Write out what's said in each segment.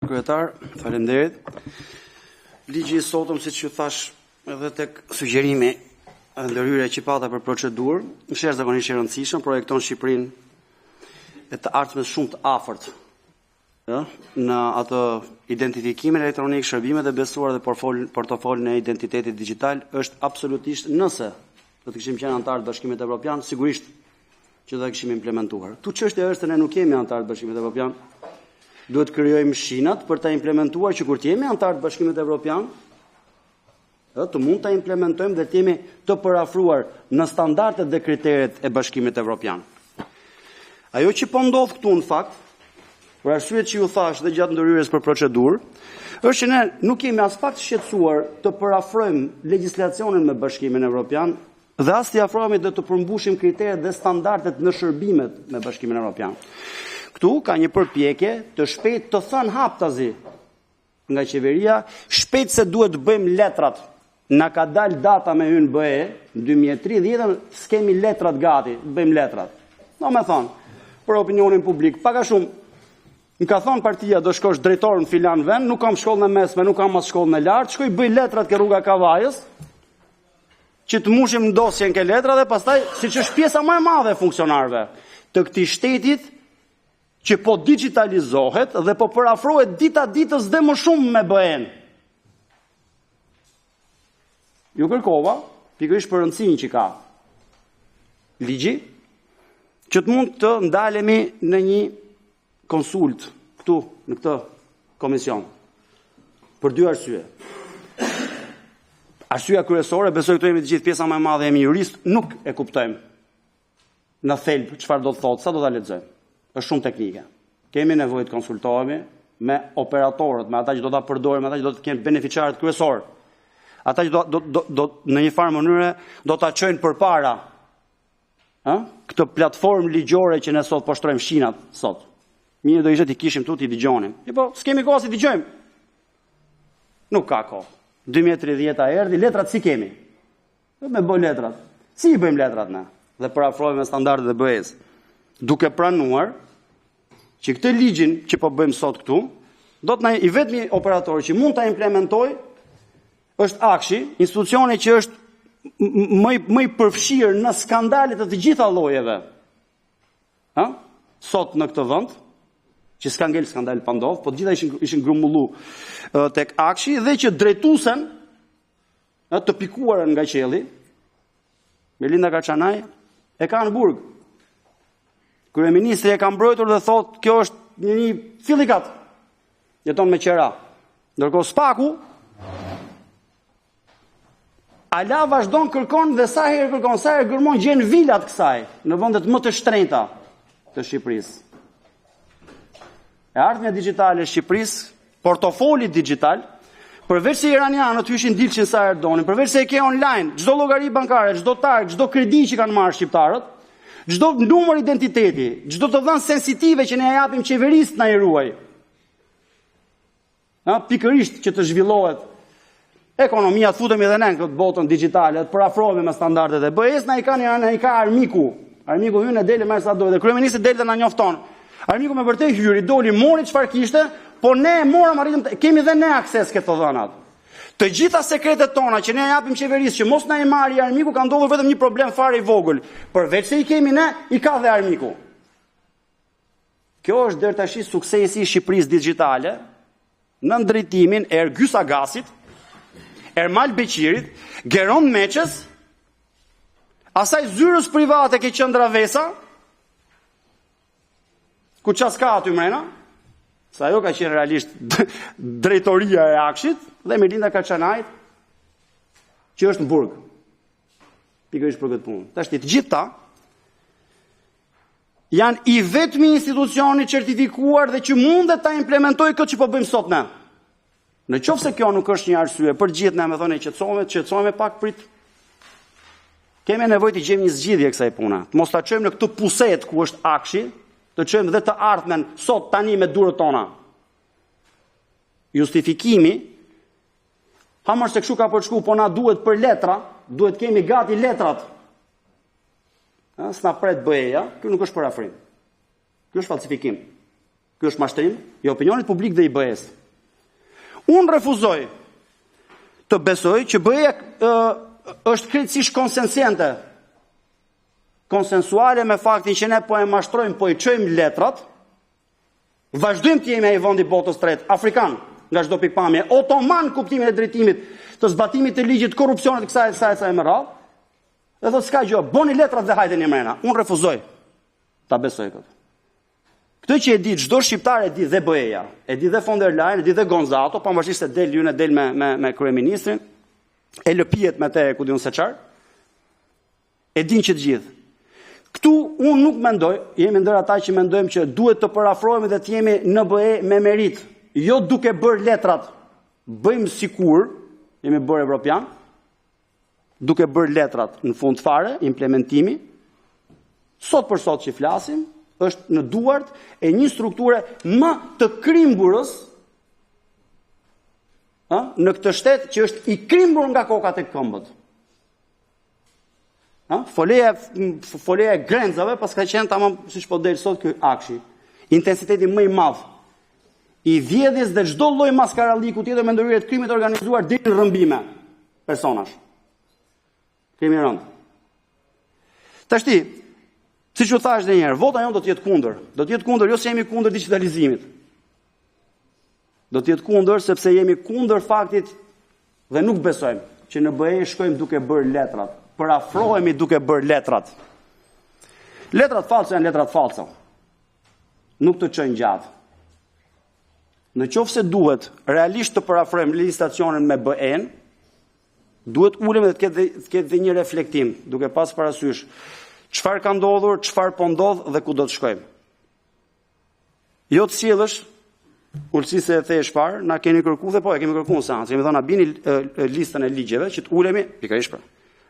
Kryetar, faleminderit. Ligji I sotëm, siç ju thash edhe tek sugjerimi e ndërhyrja që pata për procedurë, është jashtëzakonisht I rëndësishëm, projekton Shqipërinë e të ardhmen shumë të afërt, në atë identifikimin elektronik, shërbimet e besuara dhe portofolin e identitetit digital është absolutisht, nëse do të kishim qenë antarë të Bashkimit Evropian, sigurisht që do ta kishim implementuar. Ktu çështja është se ne nuk jemi antarë të Bashkimit Evropian. Duhet krijojmë shinat për ta implementuar që kur të jemi antarë të Bashkimit Evropian, të mund ta implementojmë dhe të jemi të përafruar në standardet dhe kriteret e Bashkimit Evropian. Ajo që po ndodh këtu në fakt, për arsyet që ju thash dhe gjatë ndërhyrjes për procedurë, është që ne nuk jemi as pak të shqetësuar të përafrojmë legjislacionin me Bashkimin Evropian dhe as të afrohemi dhe të përmbushim kriteret dhe standardet në shërbimet me Bashkimin Evropian. Këtu ka një përpjekje të shpejt të thënë haptazi nga qeveria, shpejt se duhet të bëjmë letrat. Na ka dalë data me hyrë në BE, në 2030, s'kemi letrat gati, bëjmë letrat. Do me thonë, për opinionin publik, paka shumë, më ka thonë partia do shkosh drejtor në filan vend, nuk kam shkollë në mesme, nuk kam as shkollë në lartë, shkoj bëj letrat ke rruga Kavajës, që të mushim në dosjen ke letra dhe pastaj, si që është pjesa më e madhe e funksionarëve të këtij shtetit, që po digitalizohet dhe po përafrohet dita ditës dhe më shumë me BE-n. Ju kërkova, pikërisht për rëndësinë që ka ligji, që të mund të ndalemi në një konsult këtu, në këtë komision, për dy arsye. Arsyeja kryesore, besoj këtu jemi të gjithë pjesa më e madhe, jemi jurist, nuk e kuptojmë në thelb çfarë do të thotë, sa do ta lexojmë. Është shumë teknike. Kemi nevojë të konsultohemi me operatorët, me ata që do ta përdorin, me ata që do të kenë beneficiarët kryesorë. Ata që do në një farë mënyre do ta çojnë përpara këtë platformë ligjore që ne sot po shtrojmë shinat sot. Mirë do ishte të kishim këtu të dëgjonim. Po s'kemi kohë si dëgjojmë. Nuk ka kohë. 2030 erdhi, letrat si kemi. Me bëj letrat. Si I bëjmë letrat ne? Dhe parafrohemi me standardet e BE-s. Duke pranuar që këtë ligjin që po bëjmë sot këtu, do të na I vetmi operator që mund ta implementoj është Akshi, institucioni që është më I përfshirë në skandalet të gjitha llojeve. Sot në këtë vend, që s'ka ngel skandal pa ndodh, po të gjitha ishin grumbullu tek Akshi dhe që drejtuesen të pikuarën nga qielli, Melinda Kaçanaj e ka në burg. Kryeministri e ka mbrojtur dhe thotë kjo është një fillikat. Jeton me qera. Ndërkohë Spaku ala vazhdon kërkon dhe sa herë kërkon, sa herë gërmon gjen vilat kësaj në vendet më të shtrenjta të Shqipërisë. E ardhmja digjitale e Shqipërisë, portofoli digital, përveç se iranianët hyshin dilçin sa herë donin, përveç se e ke online, çdo llogari bankare, çdo targ, çdo kredi që kanë marrë shqiptarët, çdo numër identiteti, çdo të dhënë sensitive që ne ja japim qeverisë na I ruaj. Pikërisht që të zhvillohet ekonomia, të futemi edhe ne në këtë botën digjitale, të parafrohemi me standardet e BE-s, na I ka armiku. Armiku hyn e dele më sa dojë dhe kryeministri del dhe na njofton. Armiku me vërtet hyri, doli, mori çfarë kishte, po ne e morëm, arritëm, kemi dhe ne akses këto dhënat. Të gjitha sekretet tona që ne japim qeverisë që mos na I marrë armiku, ka ndodhur vetëm një problem fare I vogël. Përveç se I kemi ne, I ka dhe armiku. Kjo është deri tash suksesi I Shqipërisë digjitale në drejtimin e Ergys Agasit, Ermal Beqirit, Geron Meçës, asaj zyrës private ke qendra Vesa, ku ças ka aty mrena, sa ajo ka qenë realisht drejtoria e Akshit, dhe Melinda Kaçanaj, që është në burg. Pikërisht për këtë punë. Tash të gjitha janë I vetmi institucioni certifikuar dhe që mundet ta implementojë këtë që po bëjmë sot ne. Në qoftë se kjo nuk është një arsye për gjithë ne, më thonë qetësohemi pak prit. Kemi nevojë të gjejmë një zgjidhje kësaj pune. Të mos ta çojmë në këtë puset ku është Akshi, të çojmë dhe të ardhmen sot tani me durët tona. Justifikimi, hamër se kështu ka përshku, po na duhet për letra, duhet kemi gati letrat. S'na pret BE-ja, kjo nuk është parafrim. Kjo është falsifikim. Kjo është mashtrim I opinionit publik dhe I BE-s. Unë refuzoj të besoj që BE-ja është krejtësisht konsensuale me faktin që ne po e mashtrojmë, po i çojmë letrat, vazhdojmë të jemi ai vendi botës tretë, afrikan, nga çdo pikpamje, otoman kuptimin e drejtimit të zbatimit të ligjit, korrupsionit, kësaj më radhë. Dhe thotë s'ka gjë, boni letrat dhe hajde një mrena. Unë refuzoj ta besoj këtë. Këtë që e di çdo shqiptar, e di dhe BE-ja, e di dhe von der Leyen, e di dhe Gonzato, pavarësisht se del lyne del me kryeministrin, e lëpijet me te ku diun se çfarë. E din që të gjithë. Këtu unë nuk mendoj, jemi ndër ata që mendojmë që duhet të parafrohemi dhe të jemi në BE me merit, jo duke bërë letrat, bëjmë sikur jemi bërë evropian, duke bërë letrat në fund fare, implementimi, sot për sot që flasim, është në duart e një strukture më të krimburës në këtë shtet që është i krimbur nga kokat e këmbët. Foleja e grenzave, pas ka qenë tamam siç po del sot ky akshi. Intensiteti më i madh i vjedhjes dhe çdo lloj maskaralliku tjetër me ndërhyrje të krimit organizuar deri në rrëmbime personash. Kemi rënd. Tashti, siç u thash edhe një herë, vota jon do të jetë kundër. Do të jetë kundër jo se jemi kundër digitalizimit. Do të jetë kundër sepse jemi kundër faktit dhe nuk besojmë që në BE shkojmë duke bërë letrat. Parafrohemi duke bërë letrat. Letrat falso janë letrat falso. Nuk të çojnë gjatë. Në qoftë se duhet realisht të parafrojmë legjislacionin me BE-n, duhet ulem dhe të ketë dhe një reflektim, duke pas parasysh çfarë ka ndodhur, çfarë po ndodh dhe ku do të shkojmë. Jo të sjellësh ulësisë e thesh parë, na keni kërkuar dhe po e kemi kërkuar seancë. Kemi thënë na bini listën e ligjeve që të ulemi pikërisht për.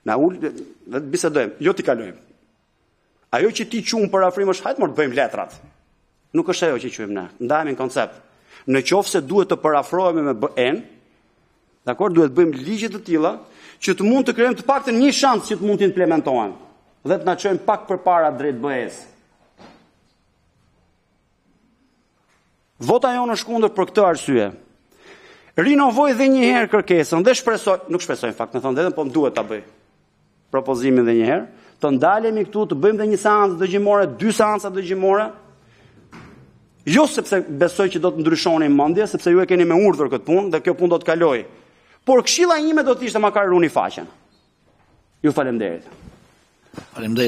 Na ul dhe të bisedojmë, jo t'i kalojmë. Ajo që ti qumë parafrim është hajtë më të bëjmë letrat. Nuk është ajo që quajmë ne. Ndajemi në koncept. Në qoftë se duhet të parafrohemi me BE-n, dakor, duhet bëjmë ligje të tilla që të mund të krijojmë të paktën një shans që të mund të implementohen dhe të na çojmë pak përpara drejt BE-s. Vota jonë është kundër për këtë arsye. Rinovoj dhe një herë kërkesën dhe nuk shpresoj në fakt, me thonë dhe po më duhet ta bëj propozimin dhe një herë, të ndalemi këtu, të bëjmë dhe një seancë dëgjimore, 2 seanca dëgjimore, jo sepse besoj që do të ndryshoni mendje, sepse ju e keni me urdhër këtë punë dhe kjo punë do të kalojë. Por këshilla ime do të ishte makar runi faqen. Ju faleminderit. Faleminderit.